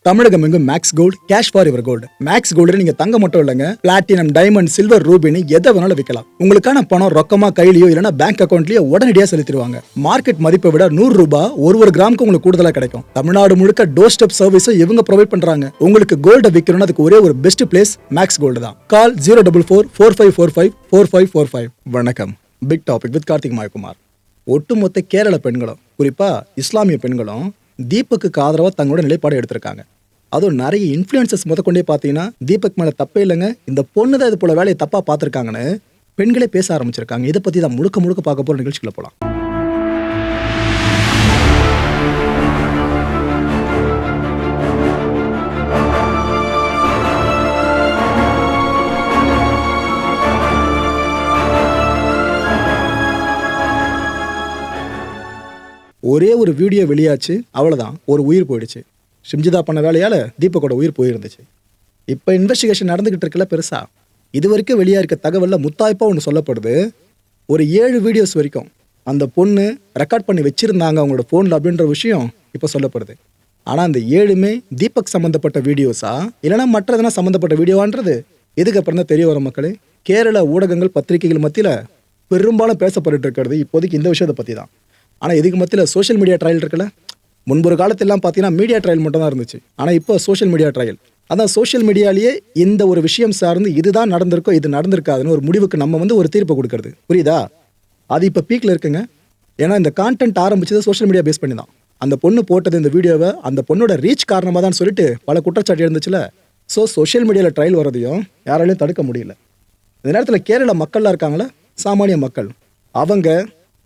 தமிழகம் எங்கும் Max gold cash for your gold. Max gold நீங்க தங்க மட்டும் இல்லைங்க, பிளாட்டினம், டைமண்ட், சில்வர், ரூபினி எதை வேணாலும் விற்கலாம். உங்களுக்கான பணம் ரொக்கமா கையிலயோ இல்லைன்னா பேங்க் அக்கௌண்ட்லயோ உடனடியாக செலுத்திடுவாங்க. மார்க்கெட் மதிப்பை விட 100 ரூபாய் ஒரு கிராமுக்கு உங்களுக்கு கூடுதலா கிடைக்கும். தமிழ்நாடு முழுக்க டோர் ஸ்டெப் சர்வீஸும் இவங்க ப்ரொவைட் பண்றாங்க. உங்களுக்கு கோல்ட விற்கணும்னா அதுக்கு ஒரே ஒரு பெஸ்ட் பிளேஸ் மேக்ஸ் கோல்டு தான். கால் 04445454545. வணக்கம். Big topic with Karthik Mayakumar. ஒட்டுமொத்த கேரள பெண்களும், குறிப்பா இஸ்லாமிய பெண்களும் தீபக்கு ஆதரவா தங்களோட நிலைப்பாடு எடுத்திருக்காங்க. அதுவும் நிறைய இன்ஃப்ளூயன்சஸ் முதற்கொண்டே பார்த்தீங்கன்னா தீபக் மேல தப்பே இல்லைங்க, இந்த பொண்ணு தான் இது போல வேலையை தப்பா பார்த்துருக்காங்கன்னு பெண்களே பேச ஆரம்பிச்சிருக்காங்க. இதை பத்தி தான் முழுக்க முழுக்க பார்க்க போற நிகழ்ச்சிக்குள்ள போலாம். ஒரே ஒரு வீடியோ வெளியாச்சு, அவ்வளோதான், ஒரு உயிர் போயிடுச்சு. ஷிம்ஜிதா பண்ண வேலையால் தீபக்கோட உயிர் போயிருந்துச்சு. இப்போ இன்வெஸ்டிகேஷன் நடந்துகிட்டு இருக்கல பெருசா. இது வரைக்கும் வெளியாக இருக்க தகவலில் முத்தாய்ப்பாக ஒன்று சொல்லப்படுது. ஒரு 7 வீடியோஸ் வரைக்கும் அந்த பொண்ணு ரெக்கார்ட் பண்ணி வச்சுருந்தாங்க அவங்களோட ஃபோனில் அப்படின்ற விஷயம் இப்போ சொல்லப்படுது. ஆனால் அந்த 7மே தீபக் சம்மந்தப்பட்ட வீடியோஸா இல்லைனா மற்ற எதனா சம்மந்தப்பட்ட வீடியோவான்றது இதுக்கப்புறம் தான் தெரிய வர மக்களே. கேரள ஊடகங்கள், பத்திரிகைகள் மத்தியில் பெரும்பாலும் பேசப்பட்டு இருக்கிறது இப்போதைக்கு இந்த விஷயத்தை பற்றி தான். ஆனால் இதுக்கு மத்தியில் சோஷியல் மீடியா ட்ரையல் இருக்குல்ல, முன்பொரு காலத்திலாம் பார்த்தீங்கன்னா மீடியா ட்ரையல் மட்டும் தான் இருந்துச்சு. ஆனால் இப்போ சோஷியல் மீடியா ட்ரையல், அதான் சோஷியல் மீடியாலேயே இந்த ஒரு விஷயம் சார்ந்து இதுதான் நடந்திருக்கோ இது நடந்திருக்காதுன்னு ஒரு முடிவுக்கு நம்ம ஒரு தீர்ப்பை கொடுக்கறது, புரியுதா? அது இப்போ பீக்கில் இருக்குங்க. ஏன்னா இந்த கான்டென்ட் ஆரம்பிச்சது சோஷியல் மீடியா பேஸ் பண்ணி தான். அந்த பொண்ணு போட்டது இந்த வீடியோவை அந்த பொண்ணோட ரீச் காரணமாக தான் சொல்லிட்டு பல குற்றச்சாட்டு இருந்துச்சுல. ஸோ சோஷியல் மீடியாவில் ட்ரையல் வரதையும் யாராலையும் தடுக்க முடியல. இந்த நேரத்தில் கேரள மக்கள்லாம் இருக்காங்களே, சாமானிய மக்கள், அவங்க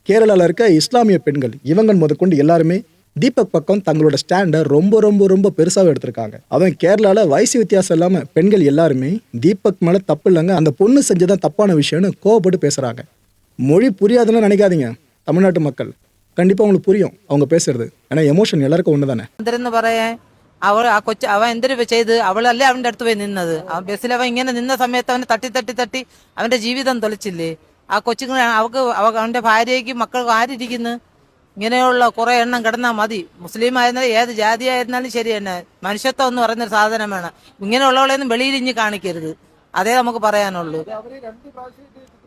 கேரளாவில் இருக்க இஸ்லாமிய பெண்கள் இவங்க முதற்கொண்டு எல்லாருமே தீபக் பக்கம் தங்களோட ஸ்டாண்டை ரொம்ப ரொம்ப ரொம்ப பெருசாக எடுத்திருக்காங்க. அவன் கேரளாவில் வயசு வித்தியாசம் இல்லாமல் பெண்கள் எல்லாருமே தீபக் மேலே தப்பு இல்லைங்க, அந்த பொண்ணு செஞ்சதான் தப்பான விஷயம்னு கோவப்பட்டு பேசுகிறாங்க. மொழி புரியாதுன்னு நினைக்காதீங்க தமிழ்நாட்டு மக்கள், கண்டிப்பாக அவங்களுக்கு புரியும் அவங்க பேசுறது. ஏன்னா எமோஷன் எல்லாருக்கும் ஒன்று தானே. അവൻ എന്തൊരു ചെയ്ത് അവളല്ലേ അവന്റെ അടുത്ത് പോയി നിന്നത്. അവൻ ബസ്സിൽ അവൻ ഇങ്ങനെ നിന്ന സമയത്ത് അവന് തട്ടി തട്ടി തട്ടി അവന്റെ ജീവിതം തൊളിച്ചില്ലേ. ആ കൊച്ചുങ്ങൾ അവന്റെ ഭാര്യയ്ക്ക് മക്കൾക്ക് ആരിയ്ക്കുന്നു. ഇങ്ങനെയുള്ള കുറെ എണ്ണം കിടന്നാൽ മതി. മുസ്ലിം ആയിരുന്നാലും ഏത് ജാതി ആയിരുന്നാലും ശരി തന്നെ, മനുഷ്യത്വം എന്ന് പറയുന്നൊരു സാധനം വേണം. ഇങ്ങനെയുള്ളവളെയൊന്നും വെളിയിൽ ഇഞ്ഞ് കാണിക്കരുത്, അതേ നമുക്ക് പറയാനുള്ളൂ.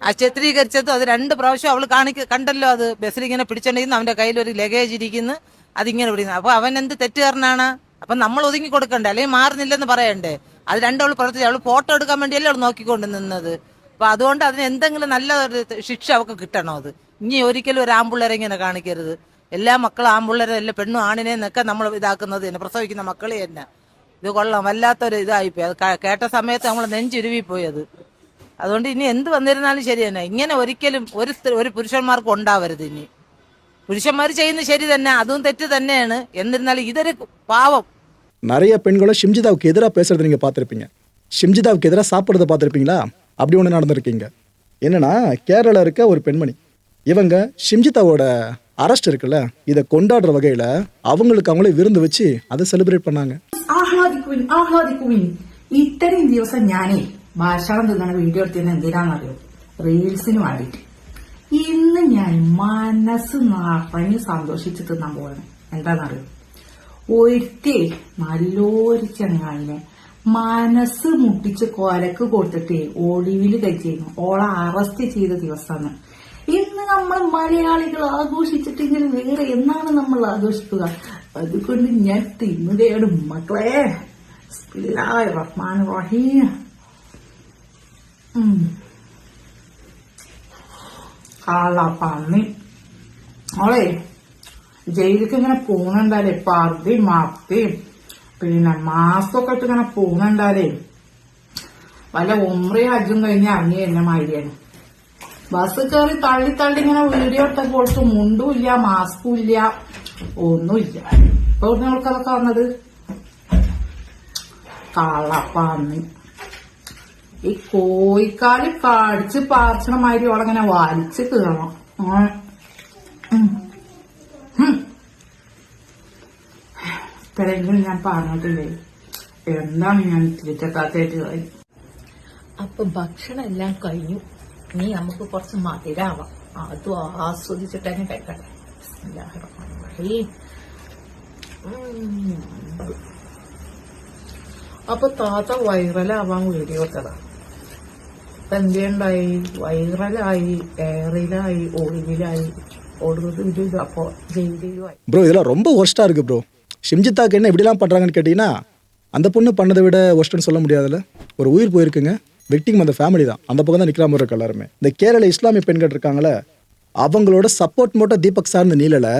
ആ ചിത്രീകരിച്ചത് അത് 2 പ്രാവശ്യം അവള് കണ്ടല്ലോ. അത് ബസ്സിൽ ഇങ്ങനെ പിടിച്ചിട്ടുണ്ടെങ്കിൽ അവന്റെ കയ്യിൽ ഒരു ലഗേജ് ഇരിക്കുന്നു, അതിങ്ങനെ പിടിക്കുന്നു. അപ്പൊ അവൻ എന്ത് തെറ്റുകാരനാണ്? അപ്പൊ നമ്മൾ ഒതുങ്ങി കൊടുക്കണ്ടേ, അല്ലെങ്കിൽ മാറുന്നില്ലെന്ന് പറയണ്ടേ? അത് രണ്ടവള് പ്രവർത്തിച്ചു. അവള് ഫോട്ടോ എടുക്കാൻ വേണ്ടിയല്ലേ അവള് നോക്കിക്കൊണ്ട് നിന്നത്. അപ്പൊ അതുകൊണ്ട് അതിന് എന്തെങ്കിലും നല്ല ഒരു ശിക്ഷ അവൾക്ക് കിട്ടണം. അത് ഇനി ഒരിക്കലും ഒരു ആമ്പിള്ളേരെ ഇങ്ങനെ കാണിക്കരുത്. എല്ലാ മക്കളും ആമ്പിള്ളേരെ, എല്ലാ പെണ്ണും ആണിനെ എന്നൊക്കെ നമ്മൾ ഇതാക്കുന്നത് തന്നെ, പ്രസവിക്കുന്ന മക്കളെ തന്നെ. ഇത് കൊള്ളാം, വല്ലാത്തൊരു ഇതായിപ്പോയി. അത് കേട്ട സമയത്ത് നമ്മൾ നെഞ്ചുരുവിപ്പോയി അത്. അതുകൊണ്ട് ഇനി എന്ത് വന്നിരുന്നാലും ശരി തന്നെ, ഇങ്ങനെ ഒരിക്കലും ഒരു പുരുഷന്മാർക്ക് ഉണ്ടാവരുത്. ഇനി പുരുഷന്മാർ ചെയ്യുന്നത് ശരി തന്നെ, അതും തെറ്റ് തന്നെയാണ്. എന്നിരുന്നാലും ഇതൊരു പാവം. நிறைய பெண்களும் ஷிம்ஜிதாவுக்கு எதிராக பேசுறதை நீங்கள் பார்த்துருப்பீங்க. ஷிம்ஜிதாவுக்கு எதிராக சாப்பிட்றத பார்த்துருப்பீங்களா? அப்படி ஒன்று நடந்திருக்கீங்க. என்னன்னா, கேரளா இருக்க ஒரு பெண்மணி இவங்க ஷிம்ஜிதாவோட அரெஸ்ட் இருக்குல்ல, இதை கொண்டாடுற வகையில் அவங்களுக்கு அவங்களே விருந்து வச்சு அதை செலிப்ரேட் பண்ணாங்க. ആഹ്ലാദിക്കുവിൻ. ഇത്രയും ദിവസം ഞാനേ ഭാഷണം തിന്നണ വീഡിയോ എടുത്തത് എന്തിനാണെന്നറിയോ? റീൽസിന് വേണ്ടിയിട്ട്. ഇന്ന് ഞാൻ മനസ്സ് നിറഞ്ഞ് സന്തോഷിച്ച് തിന്നാൻ പോവാണ്. എന്താണെന്നറിയോ? ഒരുത്തേ നല്ലൊരു ചങ്ങായിനെ മനസ്സ് മുട്ടിച്ച് കൊലക്ക് കൊടുത്തിട്ടേ ഒളിവില് കഴിച്ചിരുന്നു. ഓളെ അറസ്റ്റ് ചെയ്ത ദിവസമാണ് ഇന്ന്. നമ്മൾ മലയാളികൾ ആഘോഷിച്ചിട്ടെങ്കിൽ വേറെ എന്നാണ് നമ്മൾ ആഘോഷിക്കുക? അതുകൊണ്ട് ഞാൻ തിന്നുകയാണ് മക്കളെ. ബിസ്മില്ലാഹിർ റഹ്മാനിർ റഹീം. പന്നി ഓളെ ജയിലിലേക്ക് ഇങ്ങനെ പോകുന്നുണ്ടാലേ, പർദ്ദയും മഫ്തിയും പിന്നെ മാസ്കൊക്കെ ഇട്ട് ഇങ്ങനെ പോകുന്നുണ്ടാലേ വല്ല ഉംറയും ഹജ്ജും കഴിഞ്ഞ് ഇറങ്ങി എന്നെ മാതിരിയാണ്. ബസ് കയറി തള്ളി തള്ളി ഇങ്ങനെ വീഡിയോ ഇട്ട കൊടുത്തു. മുണ്ടും ഇല്ല, മാസ്കും ഇല്ല, ഒന്നുമില്ല. ഇപ്പൊ നമ്മൾക്കതൊക്കെ വന്നത് കള്ളപ്പന്നി. ഈ കോഴിക്കാല് കടിച്ച് പാർച്ചണ മാതിരി ഓളങ്ങനെ വലിച്ച് കീറണം. ഇപ്പോഴെങ്കിലും ഞാൻ പറഞ്ഞിട്ടില്ലേ എന്താണ് ഞാൻ തിരിച്ചെത്താത്തായിട്ട് കാര്യം. അപ്പൊ ഭക്ഷണം എല്ലാം കഴിഞ്ഞു. ഇനി നമുക്ക് കുറച്ച് മധുരാവാം. അതും ആസ്വദിച്ചിട്ട് തന്നെ കഴിക്കട്ടെ. അപ്പൊ താത്ത വൈറലാവാൻ വീഡിയോ ഇട്ടതാ. അപ്പൊ എന്തുണ്ടായി? വൈറലായി, എയറിലായി, ഒളിവിലായി, ഒടുവിൽ അപ്പൊ ജയിലുമായി. ப்ரோ இதெல்லாம் ரொம்ப ஒர்ஸ்ட்டாக இருக்குது ப்ரோ. ஷிம்ஜித்தாக்கு என்ன இப்படிலாம் பண்ணுறாங்கன்னு கேட்டிங்கன்னா, அந்த பொண்ணு பண்ணதை விட ஒர்ஸ்ட்டுன்னு சொல்ல முடியாதுல்ல. ஒரு உயிர் போயிருக்குங்க, விக்டிம் அந்த ஃபேமிலி தான், அந்த பக்கம் தான் நிற்கிற மாதிரி இருக்கு எல்லாருமே. இந்த கேரள இஸ்லாமிய பெண்கள் இருக்காங்களே, அவங்களோட சப்போர்ட் மட்டும் தீபக் சார்ந்த நீளலை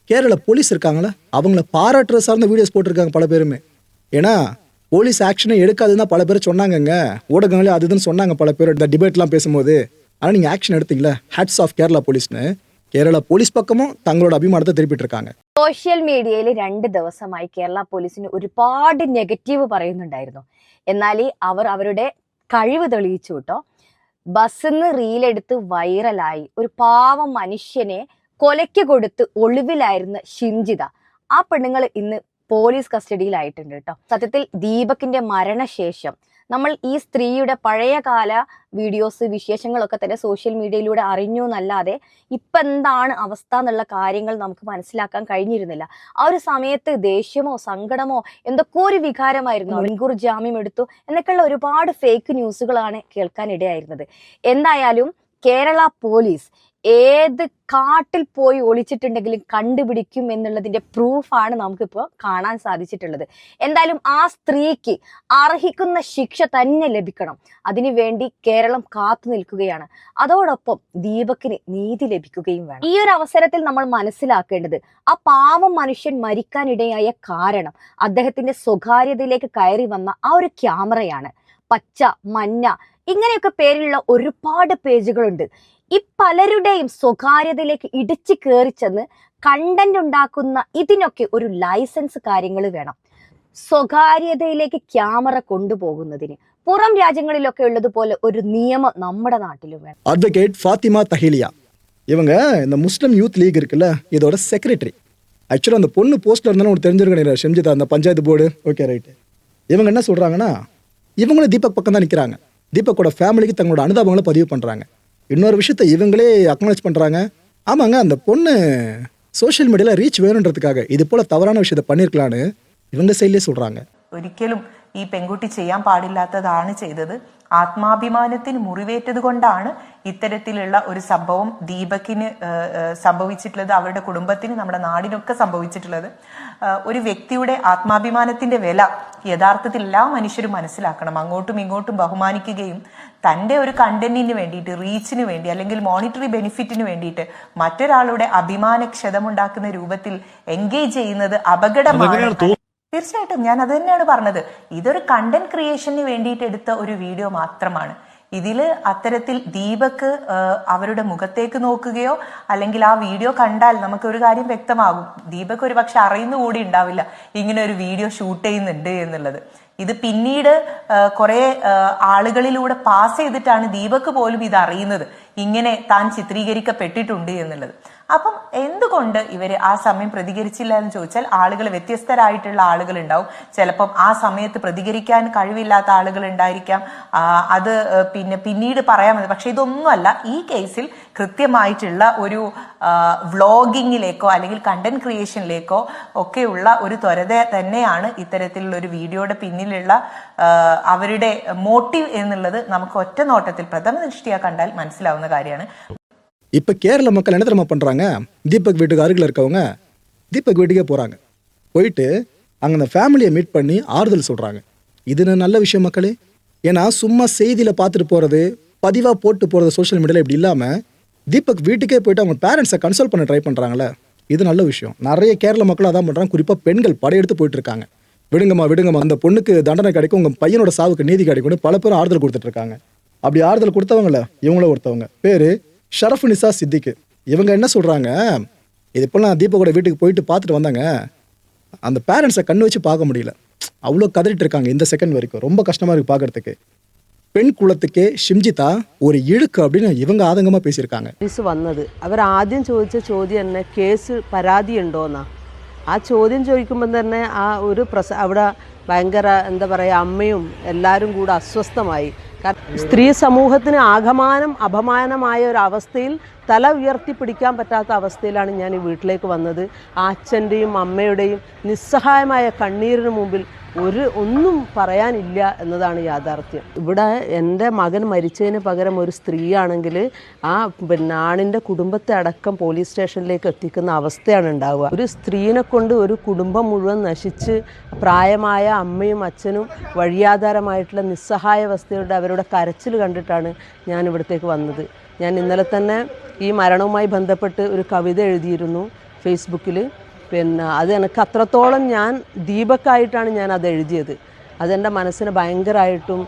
கேரள போலீஸ் இருக்காங்களே, அவங்கள பாராட்டுற சார்ந்த வீடியோஸ் போட்டிருக்காங்க பல பேருமே. ஏன்னா போலீஸ் ஆக்ஷனை எடுக்காதுன்னு தான் பல பேர் சொன்னாங்கங்க, ஊடகங்களே அதுன்னு சொன்னாங்க பல பேர் இந்த டிபேட்லாம் பேசும்போது. ஆனால் நீங்கள் ஆக்ஷன் எடுத்தீங்களே, ஹேட்ஸ் ஆஃப் கேரளா போலீஸ்னு കേരള പോലീസ് പക്കമോ തങ്ങളുടെ അഭിമാനത്തെ തിരിപ്പിട്ടിരിക്കാங்க. സോഷ്യൽ മീഡിയയിൽ 2 ദിവസമായി കേരള പോലീസിന് ഒരുപാട് നെഗറ്റീവ് പറയുന്നുണ്ടായിരുന്നു. എന്നാൽ അവർ അവരുടെ കഴിവ് തെളിയിച്ചു കേട്ടോ. ബസ്സിൽ നിന്ന് റീലെടുത്ത് വൈറലായി ഒരു പാവം മനുഷ്യനെ കൊലയ്ക്ക് കൊടുത്ത് ഒളിവിലായിരുന്ന ഷിംജിത, ആ പെണ്ണുങ്ങൾ ഇന്ന് പോലീസ് കസ്റ്റഡിയിലായിട്ടുണ്ട് കേട്ടോ. സത്യത്തിൽ ദീപകിന്റെ മരണശേഷം നമ്മൾ ഈ സ്ത്രീയുടെ പഴയകാല വീഡിയോസ് വിശേഷങ്ങളൊക്കെ തന്നെ സോഷ്യൽ മീഡിയയിലൂടെ അറിഞ്ഞു എന്നല്ലാതെ ഇപ്പം എന്താണ് അവസ്ഥ എന്നുള്ള കാര്യങ്ങൾ നമുക്ക് മനസ്സിലാക്കാൻ കഴിഞ്ഞിരുന്നില്ല. ആ ഒരു സമയത്ത് ദേഷ്യമോ സങ്കടമോ എന്തൊക്കെ ഒരു വികാരമായിരുന്നു. മുൻകൂർ ജാമ്യം എടുത്തു എന്നൊക്കെയുള്ള ഒരുപാട് ഫേക്ക് ന്യൂസുകളാണ് കേൾക്കാനിടയായിരുന്നത്. എന്തായാലും കേരള പോലീസ് ഏത് കാട്ടിൽ പോയി ഒളിച്ചിട്ടുണ്ടെങ്കിലും കണ്ടുപിടിക്കും എന്നുള്ളതിന്റെ പ്രൂഫാണ് നമുക്കിപ്പോൾ കാണാൻ സാധിച്ചിട്ടുള്ളത്. എന്തായാലും ആ സ്ത്രീക്ക് അർഹിക്കുന്ന ശിക്ഷ തന്നെ ലഭിക്കണം. അതിനുവേണ്ടി കേരളം കാത്തു നിൽക്കുകയാണ്. അതോടൊപ്പം ദീപകിന് നീതി ലഭിക്കുകയും വേണം. ഈ ഒരു അവസരത്തിൽ നമ്മൾ മനസ്സിലാക്കേണ്ടത്, ആ പാവം മനുഷ്യൻ മരിക്കാനിടയായ കാരണം അദ്ദേഹത്തിന്റെ സ്വകാര്യതയിലേക്ക് കയറി വന്ന ആ ഒരു ക്യാമറയാണ്. പച്ച, മഞ്ഞ ഇങ്ങനെയൊക്കെ പേരിലുള്ള ഒരുപാട് പേജുകളുണ്ട്. ഈ പലരുടെയും സ്വകാര്യതയിലേക്ക് ഇടിച്ചു കയറി ചെന്ന് കണ്ടന്റ് ഉണ്ടാക്കുന്ന ഇതിനൊക്കെ ഒരു ലൈസൻസ് കാര്യങ്ങൾ വേണം. സ്വകാര്യതയിലേക്ക് ക്യാമറ കൊണ്ടുപോകുന്നതിന് പുറം രാജ്യങ്ങളിലൊക്കെ ഉള്ളതുപോലെ ഒരു നിയമം നമ്മുടെ നാട്ടിലും വേണം. അഡ്വക്കേറ്റ് ഫാത്തിമ തഹീലിയ இவங்க இந்த முஸ்லிம் யூத் லீக் இருக்குல்ல, இதோட செக்ரட்டரி. ஆக்சுவலாக அந்த பொண்ணு போஸ்ட்ல இருந்தாலும் உனக்கு தெரிஞ்சிருக்கணும் ஷிம்ஜிதா, அந்த பஞ்சாயத்து போர்டு. Okay right. இவங்க என்ன சொல்கிறாங்கன்னா, இவங்களும் தீபக் பக்கம் தான் நிற்கிறாங்க. தீபக்கோட ஃபேமிலிக்கு தங்களோட அனுதாபங்களை பதிவு பண்ணுறாங்க. இன்னொரு விஷயத்த இவங்களே அக்னாலேஜ் பண்ணுறாங்க. ஆமாங்க, அந்த பொண்ணு சோஷியல் மீடியாவில் ரீச் வேணுன்றதுக்காக இது போல் தவறான விஷயத்த பண்ணியிருக்கலான்னு ഇവന്റെ സൈഡിലേ சொல்றாங்க. ഒരിക്കലും ഈ പെൺകുട്ടി ചെയ്യാൻ പാടില്ലാത്തതാണ് ചെയ്തത്. ആത്മാഭിമാനത്തിന് മുറിവേറ്റത് കൊണ്ടാണ് ഇത്തരത്തിലുള്ള ഒരു സംഭവം ദീപകിന് സംഭവിച്ചിട്ടുള്ളത്, അവരുടെ കുടുംബത്തിന്, നമ്മുടെ നാടിനൊക്കെ സംഭവിച്ചിട്ടുള്ളത്. ഒരു വ്യക്തിയുടെ ആത്മാഭിമാനത്തിന്റെ വില യഥാർത്ഥത്തിൽ എല്ലാ മനുഷ്യരും മനസ്സിലാക്കണം. അങ്ങോട്ടും ഇങ്ങോട്ടും ബഹുമാനിക്കുകയും തൻ്റെ ഒരു കണ്ടന്റിന് വേണ്ടിയിട്ട്, റീച്ചിന് വേണ്ടി, അല്ലെങ്കിൽ മോണിറ്ററി ബെനിഫിറ്റിന് വേണ്ടിയിട്ട് മറ്റൊരാളുടെ അഭിമാനക്ഷതമുണ്ടാക്കുന്ന രൂപത്തിൽ എൻഗേജ് ചെയ്യുന്നത് അപകടമാണ്. തീർച്ചയായിട്ടും ഞാൻ അത് തന്നെയാണ് പറഞ്ഞത്. ഇതൊരു കണ്ടന്റ് ക്രിയേഷന് വേണ്ടിയിട്ട് എടുത്ത ഒരു വീഡിയോ മാത്രമാണ്. ഇതില് അത്തരത്തിൽ ദീപക് അവരുടെ മുഖത്തേക്ക് നോക്കുകയോ അല്ലെങ്കിൽ ആ വീഡിയോ കണ്ടാൽ നമുക്ക് ഒരു കാര്യം വ്യക്തമാകും. ദീപക് ഒരു പക്ഷെ അറിയുന്നുകൂടി ഉണ്ടാവില്ല ഇങ്ങനെ ഒരു വീഡിയോ ഷൂട്ട് ചെയ്യുന്നുണ്ട് എന്നുള്ളത്. ഇത് പിന്നീട് കുറെ ആളുകളിലൂടെ പാസ് ചെയ്തിട്ടാണ് ദീപക് പോലും ഇത് അറിയുന്നത്, ഇങ്ങനെ താൻ ചിത്രീകരിക്കപ്പെട്ടിട്ടുണ്ട് എന്നുള്ളത്. അപ്പം എന്തുകൊണ്ട് ഇവര് ആ സമയം പ്രതികരിച്ചില്ല എന്ന് ചോദിച്ചാൽ, ആളുകൾ വ്യത്യസ്തരായിട്ടുള്ള ആളുകൾ ഉണ്ടാവും. ചിലപ്പം ആ സമയത്ത് പ്രതികരിക്കാൻ കഴിവില്ലാത്ത ആളുകൾ ഉണ്ടായിരിക്കാം. അത് പിന്നീട് പറയാമെന്ന്. പക്ഷെ ഇതൊന്നുമല്ല. ഈ കേസിൽ കൃത്യമായിട്ടുള്ള ഒരു വ്ളോഗിങ്ങിലേക്കോ അല്ലെങ്കിൽ കണ്ടന്റ് ക്രിയേഷനിലേക്കോ ഒക്കെയുള്ള ഒരു ത്വരത തന്നെയാണ് ഇത്തരത്തിലുള്ള ഒരു വീഡിയോയുടെ പിന്നിലുള്ള അവരുടെ മോട്ടീവ് എന്നുള്ളത് നമുക്ക് ഒറ്റ നോട്ടത്തിൽ പ്രഥമ ദൃഷ്ടിയാ കണ്ടാൽ മനസ്സിലാവുന്ന കാര്യമാണ്. இப்போ கேரள மக்கள் என்ன தெரியுமா பண்ணுறாங்க, தீபக் வீட்டுக்கு அருகில் இருக்கவங்க தீபக் வீட்டுக்கே போகிறாங்க. போயிட்டு அங்கே அந்த ஃபேமிலியை மீட் பண்ணி ஆறுதல் சொல்கிறாங்க. இது நல்ல விஷயம் மக்களே. ஏன்னா சும்மா செய்தியில் பார்த்துட்டு போகிறது, பதிவாக போட்டு போகிறது சோஷியல் மீடியாவில் இப்படி இல்லாமல் தீபக் வீட்டுக்கே போயிட்டு அவங்க பேரண்ட்ஸை கன்சல்ட் பண்ண ட்ரை பண்ணுறாங்களே, இது நல்ல விஷயம். நிறைய கேரள மக்கள் அதான் பண்ணுறாங்க. குறிப்பாக பெண்கள் படையெடுத்து போயிட்டு இருக்காங்க. விடுங்கம்மா, அந்த பொண்ணுக்கு தண்டனை கிடைக்கும், உங்கள் பையனோட சாவுக்கு நீதி கிடைக்கும்னு பல பேரும் ஆறுதல் கொடுத்துட்ருக்காங்க. அப்படி ஆறுதல் கொடுத்தவங்கள இவங்கள ஒருத்தவங்க பேர் ஷரஃபுநிசா சித்திக்கு. இவங்க என்ன சொல்கிறாங்க, இது இப்போலாம் தீபக்கோட வீட்டுக்கு போயிட்டு பார்த்துட்டு வந்தாங்க, அந்த பேரண்ட்ஸை கண்ணு வச்சு பார்க்க முடியல, அவ்வளோ கதறிட்டு இருக்காங்க இந்த செகண்ட் வரைக்கும். ரொம்ப கஷ்டமாக இருக்குது பார்க்குறதுக்கு. பெண் കുളത്തിക്ക് ഷിംജിത ഒരു ഇഴുക്ക് அப்படின்னு ഇവங்க ആതങ്കமாக പേശിயிருக்காங்க. പോലീസ് വന്നത് അവർ ആദ്യം ചോദിച്ച ചോദ്യം തന്നെ കേസ് പരാതി ഉണ്ടോന്നാ. ആ ചോദ്യം ചോദിക്കുമ്പോൾ തന്നെ ആ ഒരു അവിടെ ഭയങ്കര എന്താ പറയുക, അമ്മയും എല്ലാവരും കൂടെ അസ്വസ്ഥമായി. സ്ത്രീ സമൂഹത്തിന് ആകമാനം അപമാനമായ ഒരു അവസ്ഥയിൽ തല ഉയർത്തിപ്പിടിക്കാൻ പറ്റാത്ത അവസ്ഥയിലാണ് ഞാൻ ഈ വീട്ടിലേക്ക് വന്നത്. ആ അച്ഛൻ്റെയും അമ്മയുടെയും നിസ്സഹായമായ കണ്ണീരിന് മുമ്പിൽ ഒന്നും പറയാനില്ല എന്നതാണ് യാഥാർത്ഥ്യം. ഇവിടെ എൻ്റെ മകൻ മരിച്ചതിന് പകരം ഒരു സ്ത്രീയാണെങ്കിൽ ആ ആണിൻ്റെ കുടുംബത്തെ അടക്കം പോലീസ് സ്റ്റേഷനിലേക്ക് എത്തിക്കുന്ന അവസ്ഥയാണ് ഉണ്ടാവുക. ഒരു സ്ത്രീനെ കൊണ്ട് ഒരു കുടുംബം മുഴുവൻ നശിച്ച് പ്രായമായ അമ്മയും അച്ഛനും വഴിയാധാരമായിട്ടുള്ള നിസ്സഹായ അവസ്ഥയുടെ അവരുടെ കരച്ചിൽ കണ്ടിട്ടാണ് ഞാൻ ഇവിടത്തേക്ക് വന്നത്. ഞാൻ ഇന്നലെ തന്നെ ഈ മരണവുമായി ബന്ധപ്പെട്ട് ഒരു കവിത എഴുതിയിരുന്നു ഫേസ്ബുക്കിൽ. പിന്നെ അത് എനിക്ക് അത്രത്തോളം ഞാൻ ദീപക്കായിട്ടാണ് ഞാൻ അത് എഴുതിയത്. അതെൻ്റെ മനസ്സിനെ ഭയങ്കരമായിട്ടും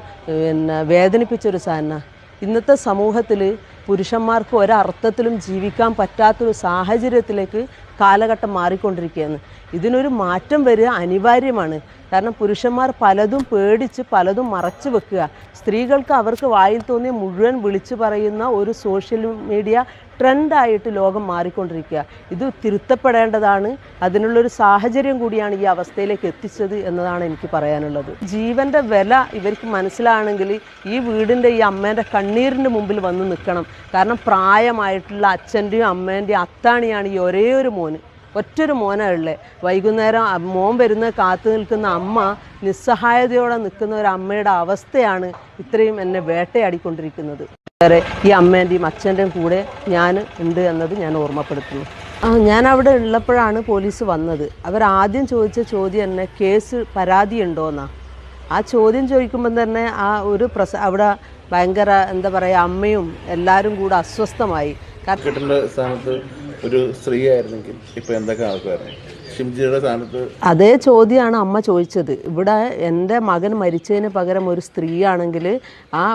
വേദനിപ്പിച്ചൊരു സാധനമാണ്. ഇന്നത്തെ സമൂഹത്തിൽ പുരുഷന്മാർക്ക് ഒരർത്ഥത്തിലും ജീവിക്കാൻ പറ്റാത്തൊരു സാഹചര്യത്തിലേക്ക് കാലഘട്ടം മാറിക്കൊണ്ടിരിക്കുകയാണ്. ഇതിനൊരു മാറ്റം വരിക അനിവാര്യമാണ്. കാരണം പുരുഷന്മാർ പലതും പേടിച്ച് പലതും മറച്ചു വെക്കുക. സ്ത്രീകൾക്ക് അവർക്ക് വായിൽ തോന്നിയ മുഴുവൻ വിളിച്ചു പറയുന്ന ഒരു സോഷ്യൽ മീഡിയ ട്രെൻഡായിട്ട് ലോകം മാറിക്കൊണ്ടിരിക്കുക. ഇത് തിരുത്തപ്പെടേണ്ടതാണ്. അതിനുള്ളൊരു സാഹചര്യം കൂടിയാണ് ഈ അവസ്ഥയിലേക്ക് എത്തിച്ചത് എന്നതാണ് എനിക്ക് പറയാനുള്ളത്. ജീവൻ്റെ വില ഇവർക്ക് മനസ്സിലാണെങ്കിൽ ഈ വീടിൻ്റെ ഈ അമ്മേൻ്റെ കണ്ണീരിൻ്റെ മുമ്പിൽ വന്ന് നിൽക്കണം. കാരണം പ്രായമായിട്ടുള്ള അച്ഛൻ്റെയും അമ്മേൻ്റെയും അത്താണിയാണ് ഈ ഒരേ ഒരു മോന്. ഒറ്റൊരു മോനുള്ളേ. വൈകുന്നേരം മോൻ വരുന്ന കാത്തു നിൽക്കുന്ന അമ്മ നിസ്സഹായതയോടെ നിൽക്കുന്ന ഒരു അമ്മയുടെ അവസ്ഥയാണ് ഇത്രയും എന്നെ വേട്ടയാടിക്കൊണ്ടിരിക്കുന്നത്. വേറെ ഈ അമ്മേൻ്റെയും അച്ഛൻ്റെയും കൂടെ ഞാൻ ഉണ്ട് എന്നത് ഞാൻ ഓർമ്മപ്പെടുത്തുന്നു. ഞാൻ അവിടെ ഉള്ളപ്പോഴാണ് പോലീസ് വന്നത്. അവരാദ്യം ചോദിച്ച ചോദ്യം തന്നെ കേസ് പരാതി ഉണ്ടോയെന്നാണ്. ആ ചോദ്യം ചോദിക്കുമ്പം തന്നെ ആ ഒരു അവിടെ ഭയങ്കര എന്താ പറയുക, അമ്മയും എല്ലാവരും കൂടെ അസ്വസ്ഥമായി. കിട്ടേണ്ട സ്ഥാനത്ത് ഒരു സ്ത്രീ ആയിരുന്നെങ്കിൽ ഇപ്പൊ എന്തൊക്കെ ആൾക്കാരാണ് ഷിംജിയുടെ സ്ഥാനത്ത്? അതേ ചോദ്യമാണ് അമ്മ ചോദിച്ചത്. ഇവിടെ എൻ്റെ മകൻ മരിച്ചതിന് പകരം ഒരു സ്ത്രീയാണെങ്കിൽ ആ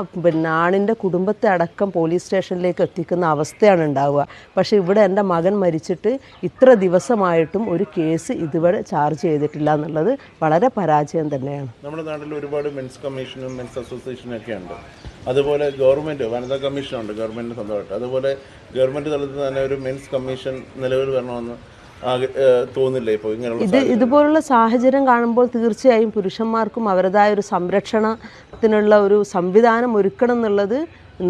ആണിൻ്റെ കുടുംബത്തെ അടക്കം പോലീസ് സ്റ്റേഷനിലേക്ക് എത്തിക്കുന്ന അവസ്ഥയാണ് ഉണ്ടാവുക. പക്ഷേ ഇവിടെ എൻ്റെ മകൻ മരിച്ചിട്ട് ഇത്ര ദിവസമായിട്ടും ഒരു കേസ് ഇതുവരെ ചാർജ് ചെയ്തിട്ടില്ല എന്നുള്ളത് വളരെ പരാജയം തന്നെയാണ്. നമ്മുടെ നാട്ടിൽ ഒരുപാട് മെൻസ് കമ്മീഷനും മെൻസ് അസോസിയേഷനും ഒക്കെ ഉണ്ട്. അതുപോലെ ഗവൺമെൻറ് വനിതാ കമ്മീഷനുണ്ട് ഗവൺമെൻറ് സ്വന്തമായിട്ട്. അതുപോലെ ഗവൺമെൻറ് തലത്തിൽ തന്നെ ഒരു മെൻസ് കമ്മീഷൻ നിലവിൽ വരണമെന്ന് തോന്നില്ല ഇപ്പോൾ ഇങ്ങനെയുള്ള ഇതുപോലുള്ള സാഹചര്യം കാണുമ്പോൾ തീർച്ചയായും പുരുഷന്മാർക്കും അവരുടേതായ ഒരു സംരക്ഷണത്തിനുള്ള ഒരു സംവിധാനം ഒരുക്കണം എന്നുള്ളത്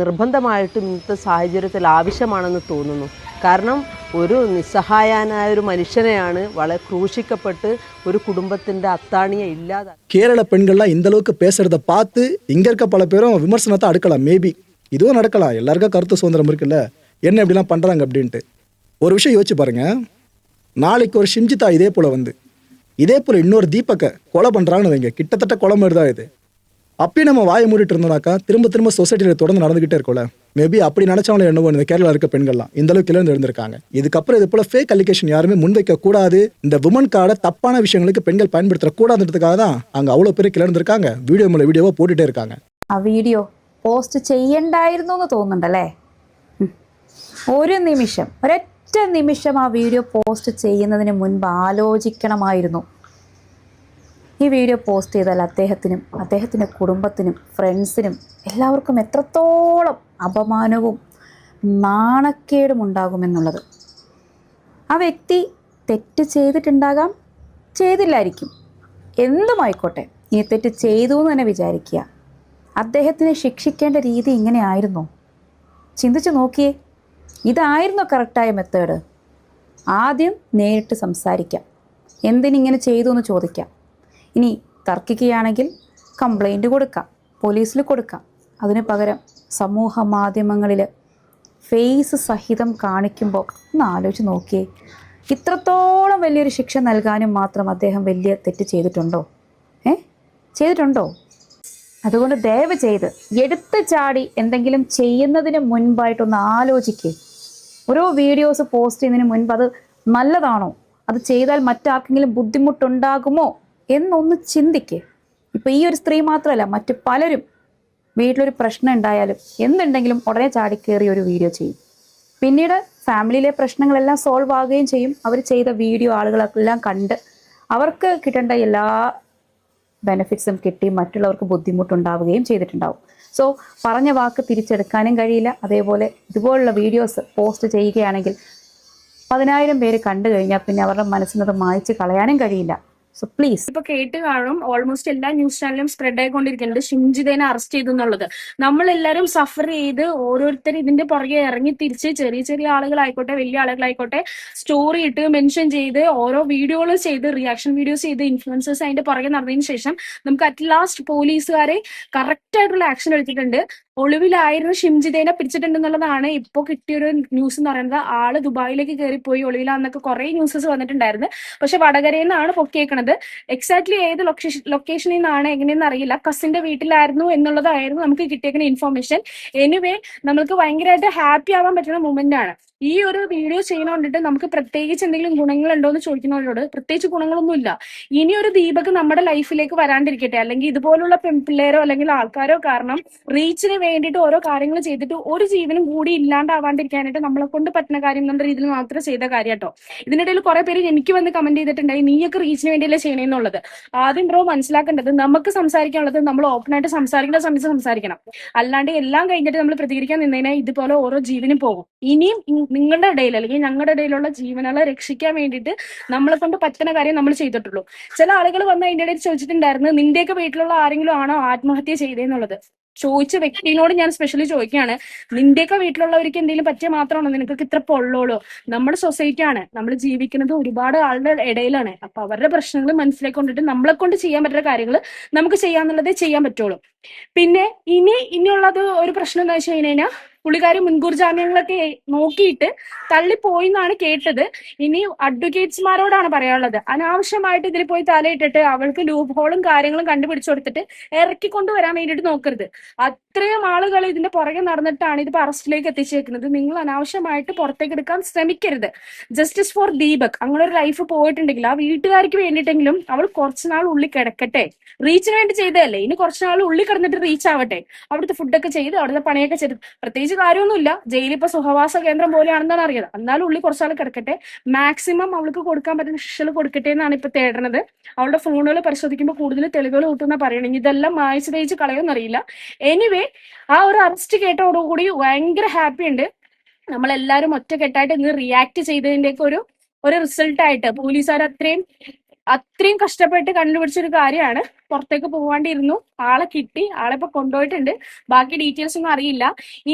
നിർബന്ധമായിട്ടും ഇന്നത്തെ സാഹചര്യത്തിൽ ആവശ്യമാണെന്ന് തോന്നുന്നു. കാരണം ഒരു നിസ്സഹായനായ ഒരു മനുഷ്യനെയാണ് വളരെ ക്രൂശിക്കപ്പെട്ട് ഒരു குடும்பத்திൻ്റെ அத்தாணியை இல்லாத கேரள பெண்கள்லாம் இந்த அளவுக்கு பேசுறத பார்த்து இங்க இருக்க பல பேரும் விமர்சனத்தை அடுக்கலாம். மேபி இதுவும் நடக்கலாம். எல்லாருக்கும் கருத்து சுதந்திரம் இருக்குல்ல, என்ன இப்படிலாம் பண்றாங்க அப்படின்ட்டு. ஒரு விஷயம் யோசிச்சு பாருங்க, நாளைக்கு ஒரு ஷிம்ஜிதா இதே போல இன்னொரு தீபக்கை கொலை பண்றாங்கன்னு வைங்க, கிட்டத்தட்ட கொலை மாதிரி தான் இது. அப்பயும் நம்ம வாயை மூடிட்டு இருந்தோம்னாக்கா திரும்ப சொசைட்டியில் தொடர்ந்து நடந்துகிட்டே இருக்கோம்ல. மேபி அப்படி நினைச்சவங்களே என்னவோ இந்த கேரளா இருக்க பெண்கள்லாம் இந்த அளவுக்கு இழந்து இருந்திருக்காங்க. இதுக்கப்புறம் இது போல ஃபேக் அலிகேஷன் யாருமே முன்வைக்க கூடாது. இந்த விமன் கார்டை தப்பான விஷயங்களுக்கு பெண்கள் பயன்படுத்தக்கூடாதுன்றதுக்காக தான் அங்கே அவ்வளோ பேர் கிளர்ந்துருக்காங்க. வீடியோ மேலே வீடியோவாக போட்டுட்டே இருக்காங்க. ആ വീഡിയോ പോസ്റ്റ് ചെയ്യണ്ടായിരുന്നു എന്ന് തോന്നുന്നുണ്ടല്ലേ? ഒരു നിമിഷം, ഒരൊറ്റ നിമിഷം ആ വീഡിയോ പോസ്റ്റ് ചെയ്യുന്നതിന് മുൻപ് ആലോചിക്കണമായിരുന്നു. ഈ വീഡിയോ പോസ്റ്റ് ചെയ്താൽ അദ്ദേഹത്തിൻ്റെ കുടുംബത്തിനും ഫ്രണ്ട്സിനും എല്ലാവർക്കും എത്രത്തോളം അപമാനവും നാണക്കേടും ഉണ്ടാകുമെന്നുള്ളത്. ആ വ്യക്തി തെറ്റ് ചെയ്തിട്ടുണ്ടാകാം, ചെയ്തില്ലായിരിക്കും, എന്തുമായിക്കോട്ടെ. ഇനി തെറ്റ് ചെയ്തു എന്ന് തന്നെ വിചാരിക്കുക. അദ്ദേഹത്തിനെ ശിക്ഷിക്കേണ്ട രീതി ഇങ്ങനെ ആയിരുന്നോ? ചിന്തിച്ചു നോക്കിയേ. ഇതായിരുന്നോ കറക്റ്റായ മെത്തേഡ്? ആദ്യം നേരിട്ട് സംസാരിക്കാം, എന്തിനിങ്ങനെ ചെയ്തു എന്ന് ചോദിക്കാം. ഇനി തർക്കിക്കുകയാണെങ്കിൽ കംപ്ലൈൻറ്റ് കൊടുക്കാം, പോലീസിൽ കൊടുക്കാം. അതിന് പകരം സമൂഹ മാധ്യമങ്ങളിൽ ഫേസ് സഹിതം കാണിക്കുമ്പോൾ ഒന്ന് ആലോചിച്ച് നോക്കിയേ. ഇത്രത്തോളം വലിയൊരു ശിക്ഷ നൽകാനും മാത്രം അദ്ദേഹം വലിയ തെറ്റ് ചെയ്തിട്ടുണ്ടോ? ചെയ്തിട്ടുണ്ടോ? അതുകൊണ്ട് ദയവ് ചെയ്ത് എടുത്ത് ചാടി എന്തെങ്കിലും ചെയ്യുന്നതിന് മുൻപായിട്ടൊന്ന് ആലോചിക്കുക. ഓരോ വീഡിയോസ് പോസ്റ്റ് ചെയ്യുന്നതിന് മുൻപ് അത് നല്ലതാണോ, അത് ചെയ്താൽ മറ്റാർക്കെങ്കിലും ബുദ്ധിമുട്ടുണ്ടാകുമോ എന്നൊന്ന് ചിന്തിക്കുക. ഇപ്പം ഈ ഒരു സ്ത്രീ മാത്രമല്ല, മറ്റ് പലരും വീട്ടിലൊരു പ്രശ്നം ഉണ്ടായാലും എന്തുണ്ടെങ്കിലും ഉടനെ ചാടിക്കേറി ഒരു വീഡിയോ ചെയ്യും. പിന്നീട് ഫാമിലിയിലെ പ്രശ്നങ്ങളെല്ലാം സോൾവ് ആകുകയും ചെയ്യും. അവർ ചെയ്ത വീഡിയോ ആളുകളെല്ലാം കണ്ട് അവർക്ക് കിട്ടേണ്ട എല്ലാ ബെനിഫിറ്റ്സും കിട്ടി മറ്റുള്ളവർക്ക് ബുദ്ധിമുട്ടുണ്ടാവുകയും ചെയ്തിട്ടുണ്ടാവും. സോ പറഞ്ഞ വാക്ക് തിരിച്ചെടുക്കാനും കഴിയില്ല. അതേപോലെ ഇതുപോലുള്ള വീഡിയോസ് പോസ്റ്റ് ചെയ്യുകയാണെങ്കിൽ 10,000 പേര് കണ്ടു കഴിഞ്ഞാൽ പിന്നെ അവരുടെ മനസ്സിനത് മായ്ച്ച് കളയാനും കഴിയില്ല. So please. ഇപ്പൊ കേട്ട് കാണും, ഓൾമോസ്റ്റ് എല്ലാ ന്യൂസ് ചാനലും സ്പ്രെഡ് ആയിക്കൊണ്ടിരിക്കുന്നുണ്ട് ഷിംജിതേനെ അറസ്റ്റ് ചെയ്തു എന്നുള്ളത്. നമ്മളെല്ലാരും സഫർ ചെയ്ത് ഓരോരുത്തർ ഇതിന്റെ പുറകെ ഇറങ്ങി തിരിച്ച് ചെറിയ ചെറിയ ആളുകളായിക്കോട്ടെ വലിയ ആളുകളായിക്കോട്ടെ സ്റ്റോറി ഇട്ട് മെൻഷൻ ചെയ്ത് ഓരോ വീഡിയോകൾ ചെയ്ത് റിയാക്ഷൻ വീഡിയോസ് ചെയ്ത് ഇൻഫ്ലുവൻസേഴ്സ് അതിന്റെ പുറകെ നടന്നതിന് ശേഷം നമുക്ക് അറ്റ് ലാസ്റ്റ് പോലീസുകാരെ കറക്റ്റ് ആയിട്ടുള്ള ആക്ഷൻ എടുത്തിട്ടുണ്ട്. ഒളിവിലായിരുന്ന ഷിംജിതേനെ പിടിച്ചിട്ടുണ്ടെന്നുള്ളതാണ് ഇപ്പോൾ കിട്ടിയൊരു ന്യൂസ് എന്ന് പറയുന്നത്. ആള് ദുബായിലേക്ക് കയറിപ്പോയി ഒളിവിലാന്നൊക്കെ കുറെ ന്യൂസസ് വന്നിട്ടുണ്ടായിരുന്നു. പക്ഷെ വടകരയിൽ നിന്നാണ് പൊക്കിയേക്കണത്. എക്സാക്ട്ലി ഏത് ലൊക്കേഷനിൽ നിന്നാണ് എങ്ങനെയെന്ന് അറിയില്ല. കസിന്റെ വീട്ടിലായിരുന്നു എന്നുള്ളതായിരുന്നു നമുക്ക് കിട്ടിയേക്കുന്ന ഇൻഫർമേഷൻ. എനിവേ നമുക്ക് ഭയങ്കരമായിട്ട് ഹാപ്പി ആവാൻ പറ്റുന്ന മൊമെന്റ് ആണ്. ഈ ഒരു വീഡിയോ ചെയ്യുന്നതുകൊണ്ടിട്ട് നമുക്ക് പ്രത്യേകിച്ച് എന്തെങ്കിലും ഗുണങ്ങളുണ്ടോ എന്ന് ചോദിക്കുന്നവരോട് പ്രത്യേകിച്ച് ഗുണങ്ങളൊന്നുമില്ല. ഇനിയൊരു ദീപക് നമ്മുടെ ലൈഫിലേക്ക് വരാണ്ടിരിക്കട്ടെ, അല്ലെങ്കിൽ ഇതുപോലുള്ള പെൺപിള്ളേരോ അല്ലെങ്കിൽ ആൾക്കാരോ കാരണം റീച്ചിന് വേണ്ടിയിട്ട് ഓരോ കാര്യങ്ങൾ ചെയ്തിട്ട് ഒരു ജീവനും കൂടി ഇല്ലാണ്ടാവാണ്ടിരിക്കാനായിട്ട് നമ്മളെ കൊണ്ട് പറ്റുന്ന കാര്യം എന്ന രീതിയിൽ മാത്രം ചെയ്ത കാര്യം കേട്ടോ. ഇതിനിടയിൽ കുറെ പേര് എനിക്ക് വന്ന് കമന്റ് ചെയ്തിട്ടുണ്ടായി നീയൊക്കെ റീച്ചിന് വേണ്ടിയല്ലേ ചെയ്യണമെന്നുള്ളത്. ആദ്യം ബ്രോ മനസ്സിലാക്കേണ്ടത് നമുക്ക് സംസാരിക്കാനുള്ളത് നമ്മൾ ഓപ്പൺ ആയിട്ട് സംസാരിക്കുന്ന സമയത്ത് സംസാരിക്കണം. അല്ലാണ്ട് എല്ലാം കഴിഞ്ഞിട്ട് നമ്മൾ പ്രതികരിക്കാൻ നിന്നതിനാൽ ഇതുപോലെ ഓരോ ജീവനും പോകും. ഇനിയും നിങ്ങളുടെ ഇടയിൽ അല്ലെങ്കിൽ ഞങ്ങളുടെ ഇടയിലുള്ള ജീവനുകളെ രക്ഷിക്കാൻ വേണ്ടിയിട്ട് നമ്മളെ കൊണ്ട് പറ്റുന്ന കാര്യം നമ്മൾ ചെയ്തിട്ടുള്ളൂ. ചില ആളുകൾ വന്ന് അതിൻ്റെ ഇടയിൽ ചോദിച്ചിട്ടുണ്ടായിരുന്നു നിന്റെയൊക്കെ വീട്ടിലുള്ള ആരെങ്കിലും ആണോ ആത്മഹത്യ ചെയ്തതെന്നുള്ളത്. ചോദിച്ച വ്യക്തിയോട് ഞാൻ സ്പെഷ്യലി ചോദിക്കുകയാണ്, നിന്റെയൊക്കെ വീട്ടിലുള്ളവർക്ക് എന്തെങ്കിലും പറ്റിയ മാത്രമാണോ നിനക്ക് ഇത്ര പൊള്ളോളോ? നമ്മുടെ സൊസൈറ്റിയാണ്, നമ്മൾ ജീവിക്കുന്നത് ഒരുപാട് ആളുടെ ഇടയിലാണ്. അപ്പൊ അവരുടെ പ്രശ്നങ്ങൾ മനസ്സിലാക്കൊണ്ടിട്ട് നമ്മളെ കൊണ്ട് ചെയ്യാൻ പറ്റുന്ന കാര്യങ്ങൾ നമുക്ക് ചെയ്യാന്നുള്ളതേ ചെയ്യാൻ പറ്റുള്ളൂ. പിന്നെ ഇനിയുള്ളത് ഒരു പ്രശ്നം എന്താ വെച്ച് കഴിഞ്ഞാൽ പുള്ളിക്കാരി മുൻകൂർ ജാമ്യങ്ങളൊക്കെ നോക്കിയിട്ട് തള്ളിപ്പോയി എന്നാണ് കേട്ടത്. ഇനി അഡ്വക്കേറ്റ്സ്മാരോടാണ് പറയാനുള്ളത്, അനാവശ്യമായിട്ട് ഇതിൽ പോയി തലയിട്ടിട്ട് അവൾക്ക് ലൂപ്പ് ഹോളും കാര്യങ്ങളും കണ്ടുപിടിച്ചു കൊടുത്തിട്ട് ഇറക്കിക്കൊണ്ടുവരാൻ വേണ്ടിയിട്ട് നോക്കരുത്. അത്രയും ആളുകൾ ഇതിന്റെ പുറകെ നടന്നിട്ടാണ് ഇതിപ്പോ അറസ്റ്റിലേക്ക് എത്തിച്ചേക്കുന്നത്. നിങ്ങൾ അനാവശ്യമായിട്ട് പുറത്തേക്ക് എടുക്കാൻ ശ്രമിക്കരുത്. ജസ്റ്റിസ് ഫോർ ദീപക് അങ്ങനെ ഒരു ലൈഫ് പോയിട്ടുണ്ടെങ്കിൽ ആ വീട്ടുകാർക്ക് വേണ്ടിയിട്ടെങ്കിലും അവൾ കുറച്ചുനാൾ ഉള്ളിൽ കിടക്കട്ടെ. റീച്ചിന് വേണ്ടി ചെയ്തതല്ലേ, ഇനി കുറച്ചുനാൾ ഉള്ളിൽ കിടന്നിട്ട് റീച്ച് ആവട്ടെ. അവിടുത്തെ ഫുഡൊക്കെ ചെയ്ത് അവിടുത്തെ പണിയൊക്കെ ചെയ്ത് പ്രത്യേകിച്ച് കാര്യമൊന്നുമില്ല. ജയിലിപ്പോ സുഖവാസ കേന്ദ്രം പോലെയാണെന്നാണ് അറിയാം. എന്നാലും ഉള്ളിൽ കുറച്ചാൾ കിടക്കട്ടെ. മാക്സിമം അവൾക്ക് കൊടുക്കാൻ പറ്റുന്ന ശിക്ഷകൾ കൊടുക്കട്ടെ എന്നാണ് ഇപ്പൊ തേടുന്നത്. അവളുടെ ഫോണുകൾ പരിശോധിക്കുമ്പോൾ കൂടുതൽ തെളിവുകൾ കിട്ടുന്ന പറയണെങ്കിൽ ഇതെല്ലാം മായ്ച്ചു തേച്ച് കളയുമെന്നറിയില്ല. എനിവേ ആ ഒരു അറസ്റ്റ് കേട്ടോടുകൂടി ഭയങ്കര ഹാപ്പി ഉണ്ട്. നമ്മളെല്ലാരും ഒറ്റക്കെട്ടായിട്ട് ഇന്ന് റിയാക്ട് ചെയ്തതിന്റെ ഒക്കെ ഒരു റിസൾട്ടായിട്ട് പോലീസുകാർ അത്രയും കഷ്ടപ്പെട്ട് കണ്ടുപിടിച്ചൊരു കാര്യമാണ്. പുറത്തേക്ക് പോവാണ്ടിരുന്നു, ആളെ കിട്ടി, ആളെ ഇപ്പൊ കൊണ്ടുപോയിട്ടുണ്ട്. ബാക്കി ഡീറ്റെയിൽസ് ഒന്നും അറിയില്ല.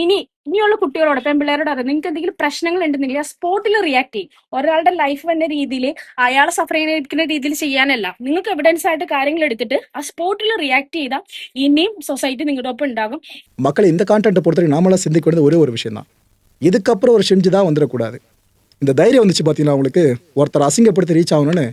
ഇനിയുള്ള കുട്ടികളോട് പെൺപിള്ളേരോട് അറിയാം, നിങ്ങൾക്ക് എന്തെങ്കിലും പ്രശ്നങ്ങൾ ഉണ്ടെന്നെങ്കിൽ ആ സ്പോട്ടിൽ റിയാക്ട് ചെയ്യും. ഒരാളുടെ ലൈഫ് എന്ന രീതിയിൽ അയാളെ സഫർ ചെയ്തിരിക്കുന്ന രീതിയിൽ ചെയ്യാനല്ല. നിങ്ങൾക്ക് എവിഡൻസ് ആയിട്ട് കാര്യങ്ങൾ എടുത്തിട്ട് ആ സ്പോട്ടിൽ റിയാക്ട് ചെയ്താൽ ഇനിയും സൊസൈറ്റി നിങ്ങളുടെ ഒപ്പം ഉണ്ടാകും. மக்கள் இந்த கான்டென்ட்டை பொறுத்தவரைக்கும் நாமெல்லாம் சிந்திக்க வேண்டியது ஒரே ஒரு விஷயம் தான். இதுக்கப்புறம் ஒரு ஷிம்ஜி தான் வந்துடக்கூடாது. இந்த தைரியம் வந்துச்சு பார்த்தீங்கன்னா உங்களுக்கு ஒருத்தர் அசிங்கப்படுத்தி ரீச் ஆகணும்னு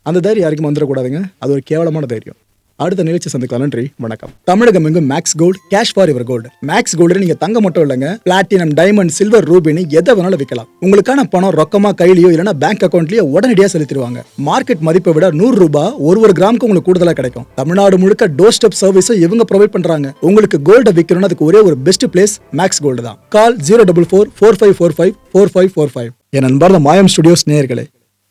அந்த தைரியம் யாருக்கும் வந்துடக்கூடாதுங்க. அது ஒரு கேவலமான தைரியம். அடுத்த நிகழ்ச்சி சந்திக்கலாம். நன்றி, வணக்கம். தமிழகம் எங்கும் Max gold, cash for your gold. Max gold நீங்க தங்க மட்டும் இல்லைங்க, பிளாட்டினம், டைமண்ட், சில்வர், ரூபினி எதை வேணாலும் விற்கலாம். உங்களுக்கான பணம் ரொக்கமா கையிலயோ இல்லைன்னா பேங்க் அக்கௌண்ட்லயோ உடனடியாக செலுத்திடுவாங்க. மார்க்கெட் மதிப்பை விட 100 ரூபாய் ஒரு கிராமுக்கு உங்களுக்கு கூடுதலாக கிடைக்கும். தமிழ்நாடு முழுக்க டோர் ஸ்டெப் சர்வீஸும் இவங்க ப்ரொவைட் பண்றாங்க. உங்களுக்கு கோல்டை விற்கணும்னு அதுக்கு ஒரே ஒரு பெஸ்ட் பிளேஸ் மேக்ஸ் கோல்டு தான். கால் 04445454545. என் அன்பார்ந்த மாயம் ஸ்டுடியோஸ் நேயர்களே,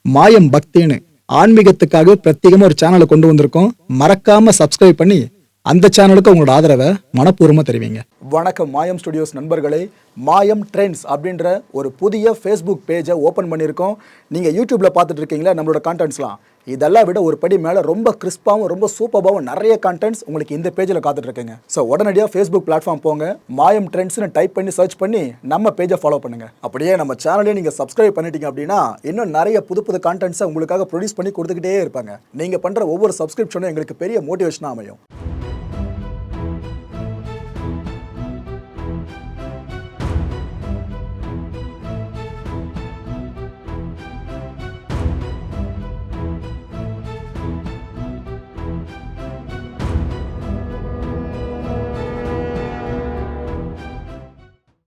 மாயம் பக்தின்னு ஆன்மீகத்துக்காக பிரத்யேகமாக ஒரு சேனலை கொண்டு வந்திருக்கோம். மறக்காம சப்ஸ்கிரைப் பண்ணி அந்த சேனலுக்கு உங்களோட ஆதரவை மனப்பூர்வமாக தெரிவிங்க. வணக்கம் மாயம் ஸ்டுடியோஸ் நண்பர்களே. மாயம் ட்ரெண்ட்ஸ் அப்படின்ற ஒரு புதிய ஃபேஸ்புக் பேஜை ஓப்பன் பண்ணியிருக்கோம். நீங்கள் யூடியூப்பில் பார்த்துட்டு இருக்கீங்களா நம்மளோட கான்டென்ட்ஸ்லாம், இதெல்லாம் விட ஒரு படி மேலே ரொம்ப கிறிஸ்பாகவும் ரொம்ப சூப்பராகவும் நிறைய கான்டென்ட்ஸ் உங்களுக்கு இந்த பேஜில் காத்துட்ருக்குங்க. ஸோ உடனடியாக ஃபேஸ்புக் பிளாட்ஃபார்ம் போங்க, மாயம் ட்ரெண்ட்ஸ்னு டைப் பண்ணி சர்ச் பண்ணி நம்ம பேஜை ஃபாலோ பண்ணுங்கள். அப்படியே நம்ம சேனலையும் நீங்கள் சப்ஸ்கிரைப் பண்ணிட்டீங்க அப்படின்னா இன்னும் நிறைய புது கான்டென்ட்ஸை உங்களுக்காக ப்ரொடியூஸ் பண்ணி கொடுத்துக்கிட்டே இருப்பாங்க. நீங்கள் பண்ணுற ஒவ்வொரு சப்ஸ்கிரிப்ஷனும் எங்களுக்கு பெரிய மோட்டிவேஷனாக அமையும்.